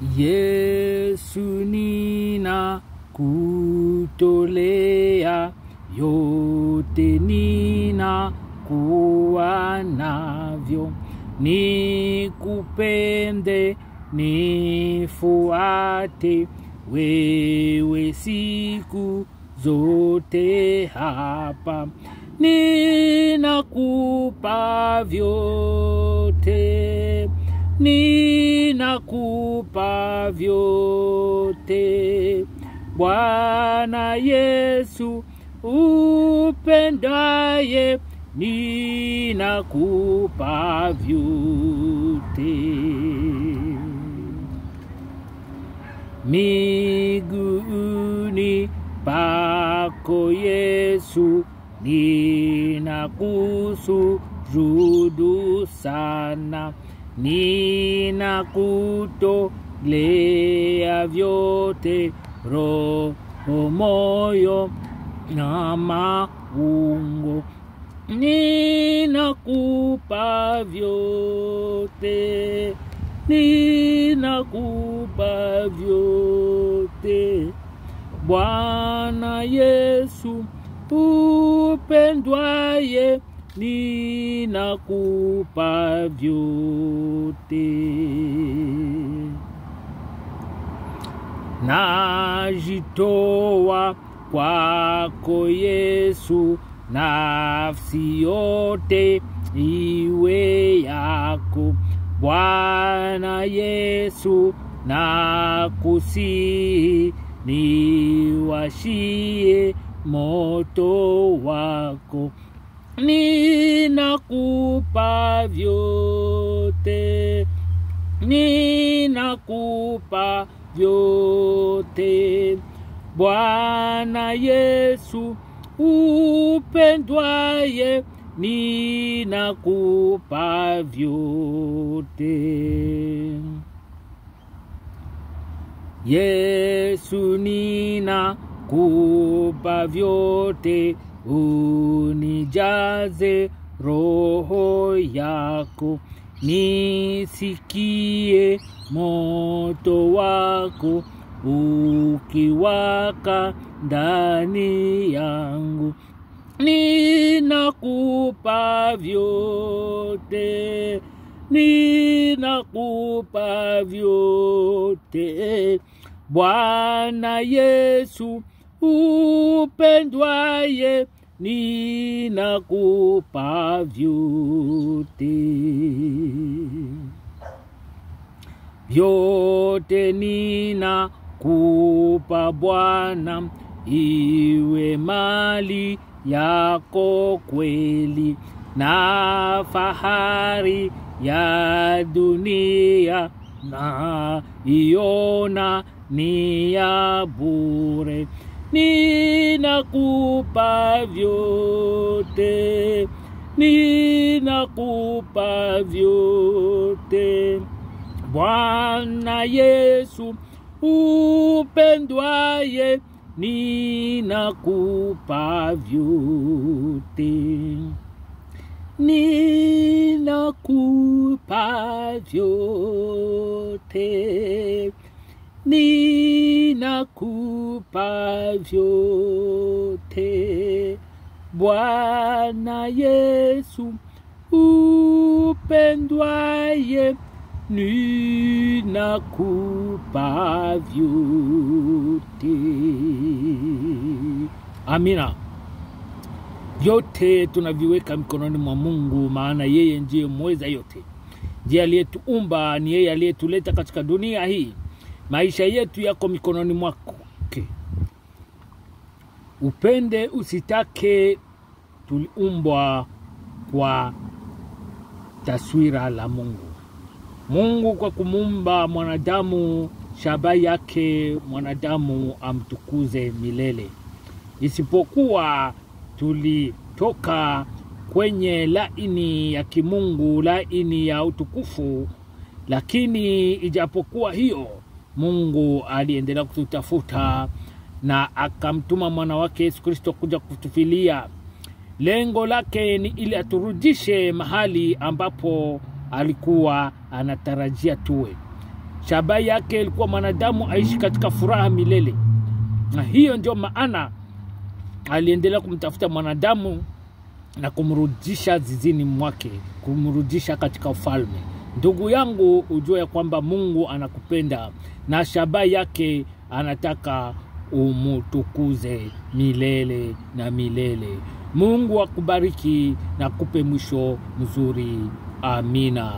Yesu nina kutolea yote nina kuwa navyo, nikupende nifuate wewe siku zote hapa, ninakupa vyote, ninakupa vyote. Bwana Yesu upendaye, ninakupa vyote. Miguuni pako Yesu, ninakusujudu sana, ninakutolea vyote, roho, moyo na maungo, ninakupa vyote, ninakupa vyote. Bwana Yesu upendwaye, ninakupa vyote. Najitoa kwako Yesu, nafsi yote iwe yako. Bwana Yesu nakusihi, niwashie moto wako, ninakupa vyote, ninakupa vyote. Bwana Yesu upendwaye, ninakupa vyote. Yesu ninakupa vyote, unijaze roho yako, nisikie moto wako ukiwaka ndani yangu, ninakupa vyote, ninakupa vyote. Bwana Yesu upendwaye, ninakupa vyote. Vyote ninakupa Bwana, iwe mali yako kweli, na fahari ya dunia na iona ni ya bure, ninakupa vyote, ninakupa vyote. Bwana Yesu upendwaye, ninakupa vyote, ninakupa vyote, ninakupa vyote. Bwana Yesu upendwaye, ninakupa vyote. Amina. Vyote tunaviweka mikononi mwa Mungu, maana yeye ndiye mweza yote. Ndiye aliyetuumba, ni yeye aliyetuleta katika dunia hii. Maisha yetu yako mikononi mwako. Upende usitake, tuliumbwa kwa taswira la Mungu. Mungu kwa kumuumba mwanadamu, shabaha yake mwanadamu amtukuze milele. Isipokuwa tulitoka kwenye laini ya kimungu, laini ya utukufu, lakini ijapokuwa hiyo, Mungu aliendelea kututafuta na akamtuma mwana wake Yesu Kristo kuja kutufilia. Lengo lake ni ili aturudishe mahali ambapo alikuwa anatarajia tuwe. Shabaha yake ilikuwa mwanadamu aishi katika furaha milele. Na hiyo ndio maana aliendelea kumtafuta mwanadamu na kumrudisha zizini mwake, kumrudisha katika ufalme. Ndugu yangu, ujue ya kwamba Mungu anakupenda na shabaha yake anataka umutukuze milele na milele. Mungu akubariki na kupe mwisho mzuri. Amina.